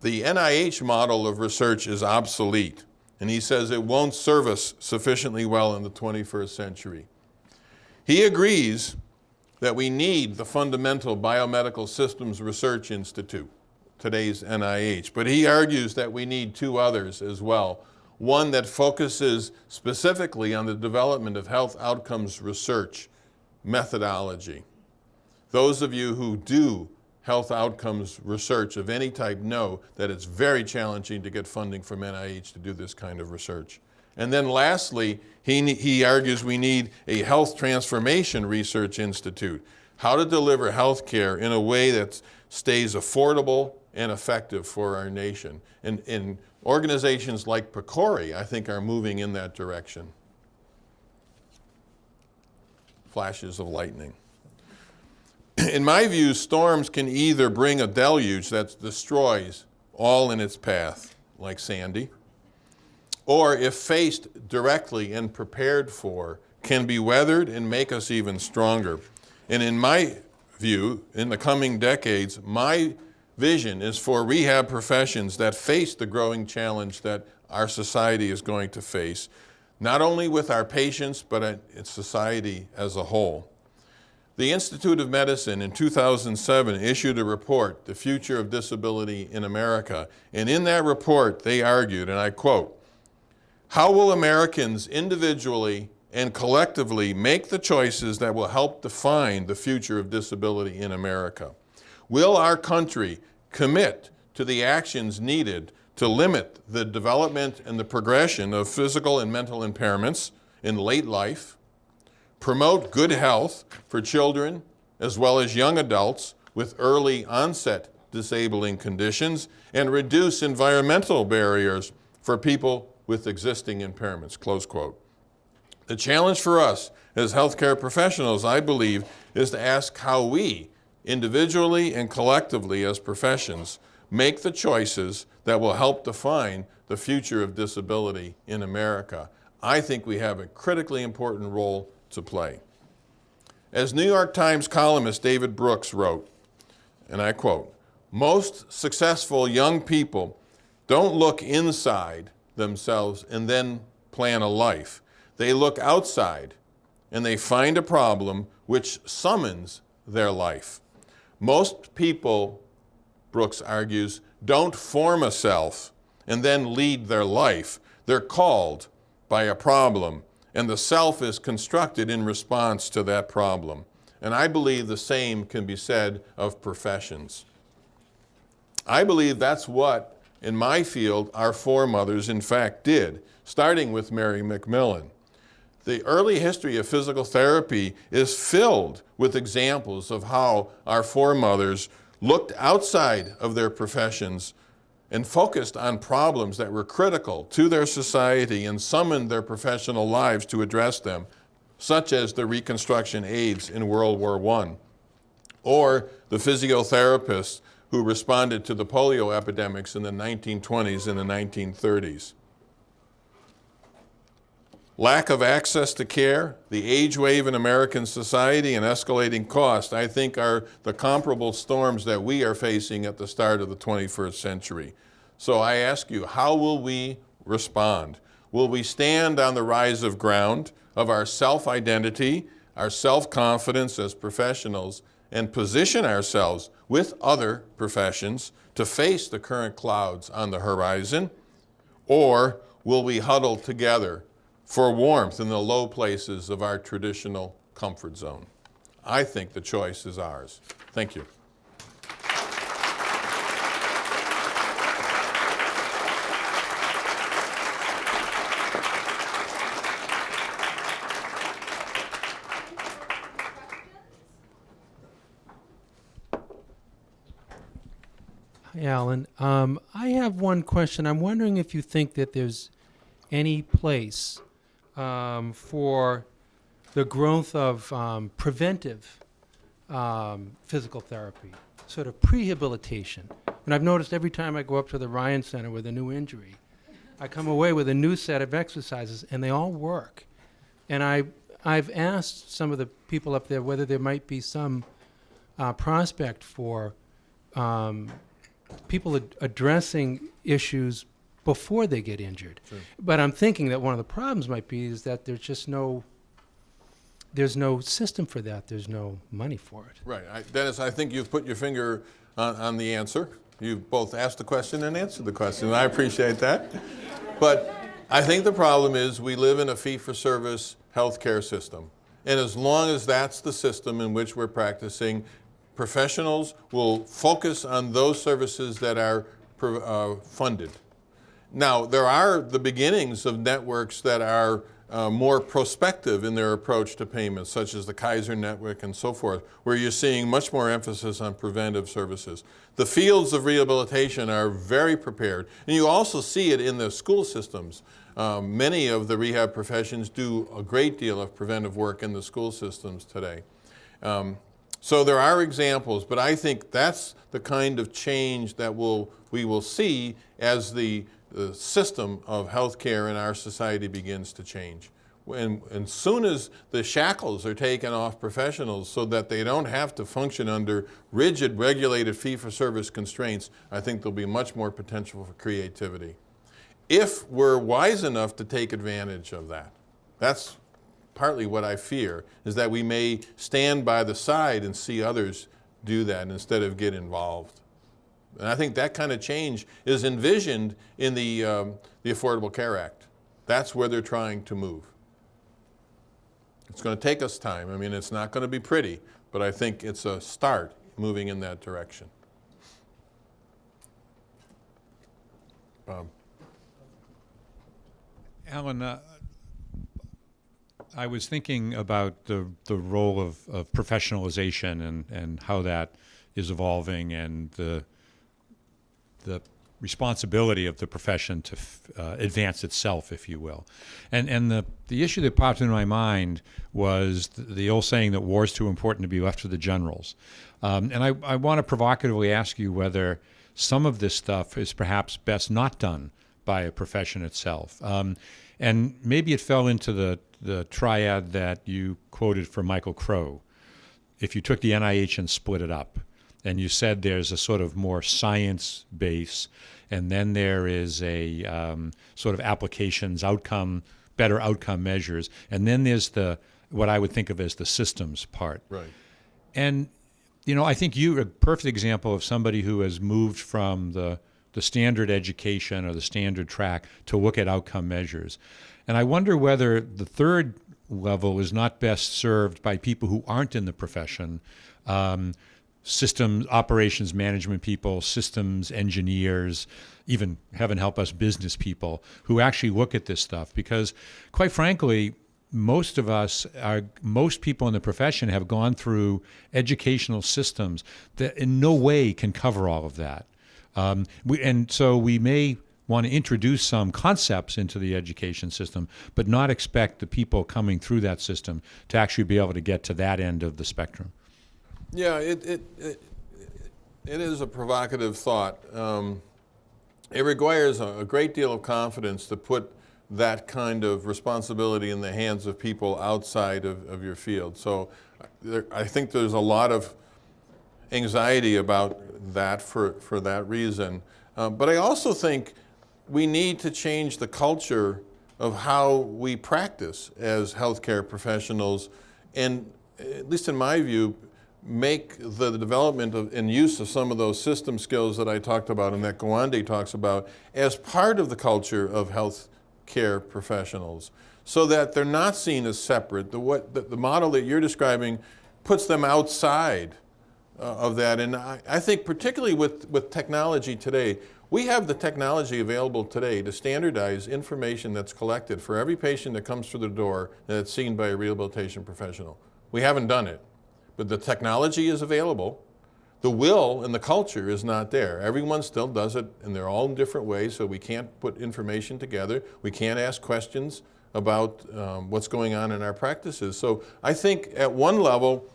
B: the NIH model of research is obsolete. And he says it won't serve us sufficiently well in the 21st century. He agrees that we need the fundamental Biomedical Systems Research Institute, today's NIH, but he argues that we need two others as well. One that focuses specifically on the development of health outcomes research methodology. Those of you who do health outcomes research of any type know that it's very challenging to get funding from NIH to do this kind of research. And then lastly, he argues we need a health transformation research institute, how to deliver health care in a way that stays affordable and effective for our nation. And organizations like PCORI, I think, are moving in that direction. Flashes of lightning. In my view, storms can either bring a deluge that destroys all in its path, like Sandy, or if faced directly and prepared for, can be weathered and make us even stronger. And in my view, in the coming decades, my vision is for rehab professions that face the growing challenge that our society is going to face, not only with our patients, but in society as a whole. The Institute of Medicine in 2007 issued a report, The Future of Disability in America, and in that report they argued, and I quote, "How will Americans individually and collectively make the choices that will help define the future of disability in America? Will our country commit to the actions needed to limit the development and the progression of physical and mental impairments in late life, promote good health for children as well as young adults with early onset disabling conditions, and reduce environmental barriers for people with existing impairments," close quote. The challenge for us as healthcare professionals, I believe, is to ask how we, individually and collectively as professions, make the choices that will help define the future of disability in America. I think we have a critically important role to play. As New York Times columnist David Brooks wrote, and I quote, "Most successful young people don't look inside themselves and then plan a life. They look outside and they find a problem which summons their life. Most people," Brooks argues, "don't form a self and then lead their life. They're called by a problem, and the self is constructed in response to that problem." And I believe the same can be said of professions. I believe that's what, in my field, our foremothers in fact did, starting with Mary McMillan. The early history of physical therapy is filled with examples of how our foremothers looked outside of their professions and focused on problems that were critical to their society and summoned their professional lives to address them, such as the Reconstruction aides in World War I, or the physiotherapists who responded to the polio epidemics in the 1920s and the 1930s. Lack of access to care, the age wave in American society, and escalating cost, I think, are the comparable storms that we are facing at the start of the 21st century. So I ask you, how will we respond? Will we stand on the rise of ground of our self-identity, our self-confidence as professionals, and position ourselves with other professions to face the current clouds on the horizon? Or will we huddle together for warmth in the low places of our traditional comfort zone? I think the choice is ours. Thank you.
C: Hi, Alan. I have one question. I'm wondering if you think that there's any place for the growth of preventive physical therapy, sort of prehabilitation. And I've noticed every time I go up to the Ryan Center with a new injury, I come away with a new set of exercises, and they all work. And I've asked some of the people up there whether there might be some prospect for people addressing issues before they get injured.
B: Sure.
C: But I'm thinking that one of the problems might be is that there's no system for that. There's no money for it.
B: Right. Dennis, I think you've put your finger on the answer. You've both asked the question and answered the question, and I appreciate that. But I think the problem is we live in a fee-for-service healthcare system. And as long as that's the system in which we're practicing, professionals will focus on those services that are funded. Now, there are the beginnings of networks that are more prospective in their approach to payments, such as the Kaiser Network and so forth, where you're seeing much more emphasis on preventive services. The fields of rehabilitation are very prepared, and you also see it in the school systems. Many of the rehab professions do a great deal of preventive work in the school systems today. So there are examples, but I think that's the kind of change that we will see as the system of healthcare in our society begins to change. And as soon as the shackles are taken off professionals so that they don't have to function under rigid, regulated fee-for-service constraints, I think there'll be much more potential for creativity. If we're wise enough to take advantage of that, that's partly what I fear, is that we may stand by the side and see others do that instead of get involved. And I think that kind of change is envisioned in the Affordable Care Act. That's where they're trying to move. It's going to take us time. I mean, it's not going to be pretty, but I think it's a start moving in that direction. Bob.
D: Alan, I was thinking about the role of professionalization and how that is evolving, and the responsibility of the profession to advance itself, if you will. And the issue that popped into my mind was the old saying that war is too important to be left to the generals. And I want to provocatively ask you whether some of this stuff is perhaps best not done by a profession itself. And maybe it fell into the triad that you quoted from Michael Crow. If you took the NIH and split it up, and you said there's a sort of more science base, and then there is a sort of applications, better outcome measures, and then there's what I would think of as the systems part.
B: Right.
D: And, I think you're a perfect example of somebody who has moved from the standard education or the standard track to look at outcome measures. And I wonder whether the third level is not best served by people who aren't in the profession, systems, operations management people, systems engineers, even, heaven help us, business people who actually look at this stuff. Because quite frankly, most people in the profession have gone through educational systems that in no way can cover all of that. And so we may want to introduce some concepts into the education system, but not expect the people coming through that system to actually be able to get to that end of the spectrum.
B: Yeah, it is a provocative thought. It requires a great deal of confidence to put that kind of responsibility in the hands of people outside of your field. So I think there's a lot of anxiety about that for that reason. But I also think we need to change the culture of how we practice as healthcare professionals, and at least in my view, make the development and use of some of those system skills that I talked about and that Gawande talks about as part of the culture of healthcare professionals, so that they're not seen as separate. The model that you're describing puts them outside of that. And I think particularly with technology today, we have the technology available today to standardize information that's collected for every patient that comes through the door that's seen by a rehabilitation professional. We haven't done it, but the technology is available. The will and the culture is not there. Everyone still does it, and they're all in different ways, so we can't put information together. We can't ask questions about what's going on in our practices. So I think at one level,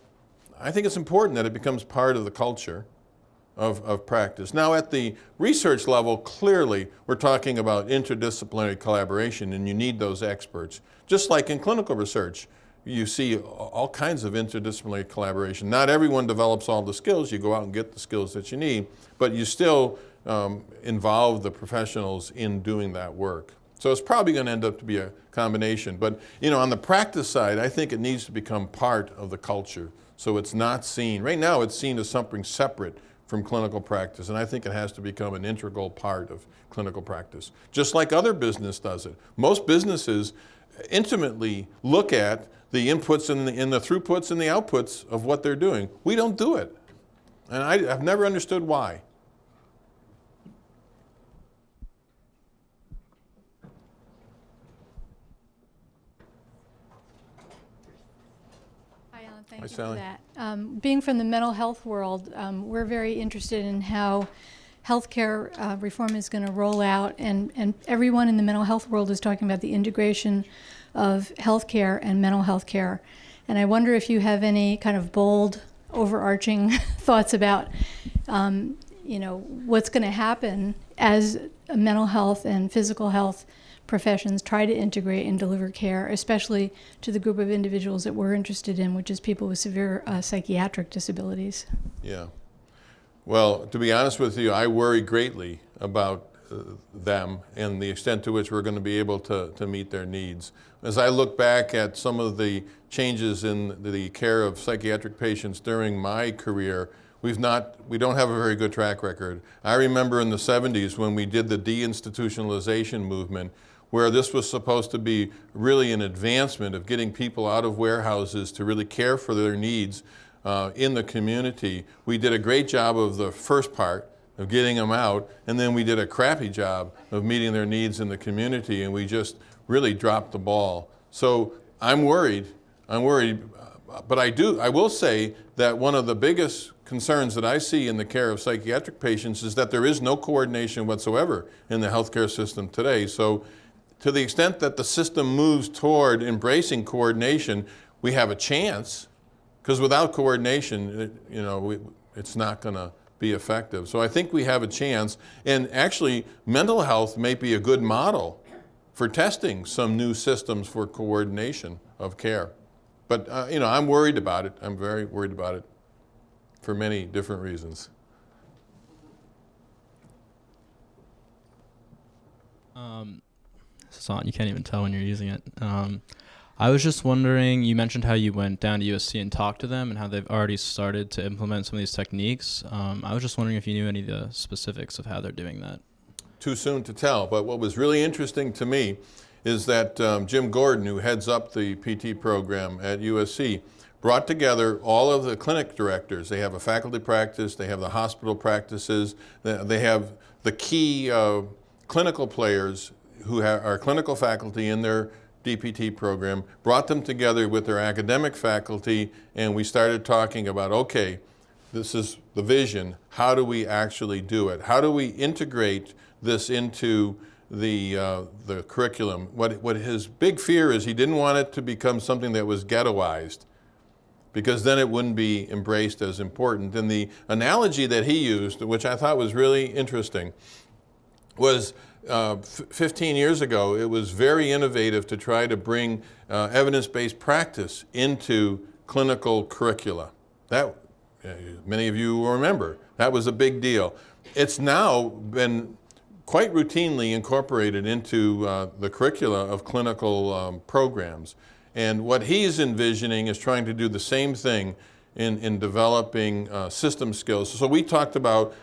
B: I think it's important that it becomes part of the culture of practice. Now at the research level, clearly we're talking about interdisciplinary collaboration, and you need those experts. Just like in clinical research, you see all kinds of interdisciplinary collaboration. Not everyone develops all the skills. You go out and get the skills that you need, but you still involve the professionals in doing that work. So it's probably going to end up to be a combination. But on the practice side, I think it needs to become part of the culture. So it's not seen, right now it's seen as something separate from clinical practice, and I think it has to become an integral part of clinical practice, just like other business does it. Most businesses intimately look at the inputs and the throughputs and the outputs of what they're doing. We don't do it, and I've never understood why.
E: Thank
B: Hi,
E: you
B: Sally.
E: for that. Being from the mental health world, we're very interested in how healthcare reform is going to roll out, and everyone in the mental health world is talking about the integration of healthcare and mental health care. And I wonder if you have any kind of bold, overarching thoughts about, what's going to happen as mental health and physical health professions try to integrate and deliver care, especially to the group of individuals that we're interested in, which is people with severe psychiatric disabilities.
B: Yeah. Well, to be honest with you, I worry greatly about them and the extent to which we're going to be able to meet their needs. As I look back at some of the changes in the care of psychiatric patients during my career, we don't have a very good track record. I remember in the 70s when we did the deinstitutionalization movement, where this was supposed to be really an advancement of getting people out of warehouses to really care for their needs in the community. We did a great job of the first part, of getting them out, and then we did a crappy job of meeting their needs in the community, and we just really dropped the ball. So I'm worried, but I will say that one of the biggest concerns that I see in the care of psychiatric patients is that there is no coordination whatsoever in the healthcare system today. So to the extent that the system moves toward embracing coordination, we have a chance, because without coordination, it's not going to be effective. So I think we have a chance, and actually mental health may be a good model for testing some new systems for coordination of care. But I'm worried about it. I'm very worried about it for many different reasons.
F: This is on. You can't even tell when you're using it. I was just wondering, you mentioned how you went down to USC and talked to them and how they've already started to implement some of these techniques. I was just wondering if you knew any of the specifics of how they're doing that.
B: Too soon to tell, but what was really interesting to me is that Jim Gordon, who heads up the PT program at USC, brought together all of the clinic directors. They have a faculty practice, they have the hospital practices, they have the key clinical players who are clinical faculty in their DPT program, brought them together with their academic faculty, and we started talking about, okay, this is the vision. How do we actually do it? How do we integrate this into the curriculum? What his big fear is, he didn't want it to become something that was ghettoized, because then it wouldn't be embraced as important. And the analogy that he used, which I thought was really interesting, was 15 years ago, it was very innovative to try to bring evidence-based practice into clinical curricula. That, many of you will remember, that was a big deal. It's now been quite routinely incorporated into the curricula of clinical programs. And what he's envisioning is trying to do the same thing in developing system skills. So we talked about,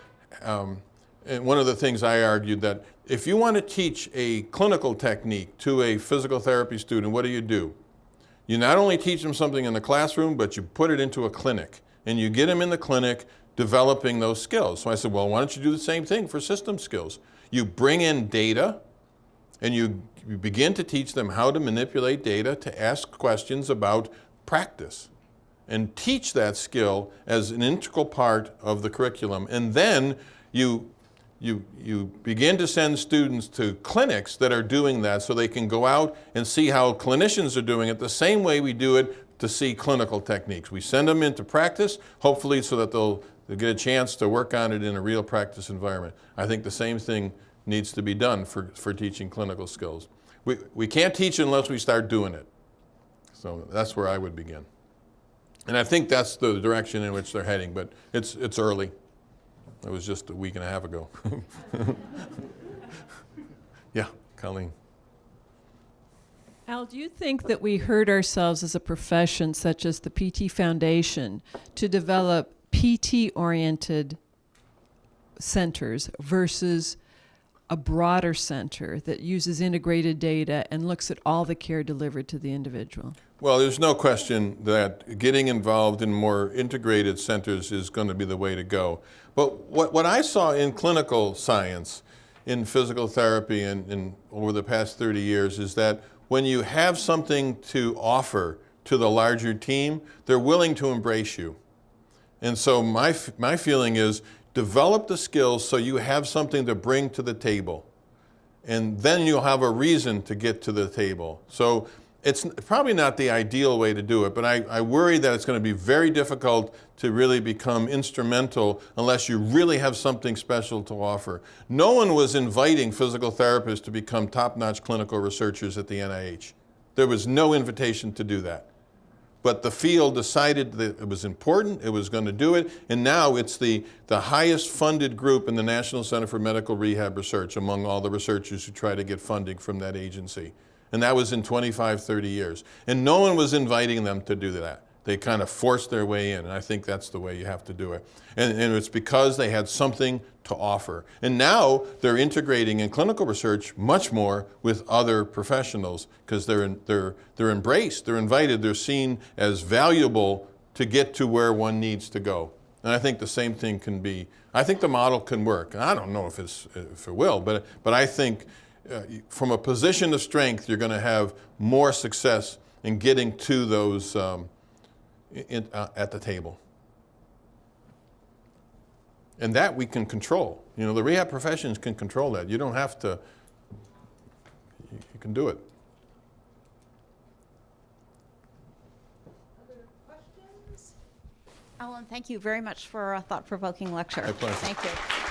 B: and one of the things I argued, that if you want to teach a clinical technique to a physical therapy student, what do? You not only teach them something in the classroom, but you put it into a clinic, and you get them in the clinic developing those skills. So I said, well, why don't you do the same thing for system skills? You bring in data, and you begin to teach them how to manipulate data to ask questions about practice, and teach that skill as an integral part of the curriculum. And then you begin to send students to clinics that are doing that, so they can go out and see how clinicians are doing it the same way we do it to see clinical techniques. We send them into practice, hopefully so that they'll get a chance to work on it in a real practice environment. I think the same thing needs to be done for teaching clinical skills. We can't teach unless we start doing it. So that's where I would begin. And I think that's the direction in which they're heading, but it's early. It was just a week and a half ago. Yeah, Colleen.
G: Al, do you think that we hurt ourselves as a profession, such as the PT Foundation, to develop PT-oriented centers versus a broader center that uses integrated data and looks at all the care delivered to the individual?
B: Well, there's no question that getting involved in more integrated centers is going to be the way to go. But what I saw in clinical science, in physical therapy and over the past 30 years, is that when you have something to offer to the larger team, they're willing to embrace you. And so my feeling is, develop the skills so you have something to bring to the table. And then you'll have a reason to get to the table. So it's probably not the ideal way to do it, but I worry that it's going to be very difficult to really become instrumental unless you really have something special to offer. No one was inviting physical therapists to become top-notch clinical researchers at the NIH. There was no invitation to do that. But the field decided that it was important, it was going to do it, and now it's the highest funded group in the National Center for Medical Rehab Research among all the researchers who try to get funding from that agency. And that was in 25, 30 years. And no one was inviting them to do that. They kind of forced their way in, and I think that's the way you have to do it. And it's because they had something to offer. And now they're integrating in clinical research much more with other professionals because they're embraced, they're invited, they're seen as valuable to get to where one needs to go. And I think the same thing can be, I think the model can work. And I don't know if it will, but I think from a position of strength, you're going to have more success in getting to those at the table. And that we can control. You know, the rehab professions can control that. You don't have to, you can do it.
A: Other questions? Alan, thank you very much for a thought-provoking lecture.
B: My pleasure.
A: Thank you.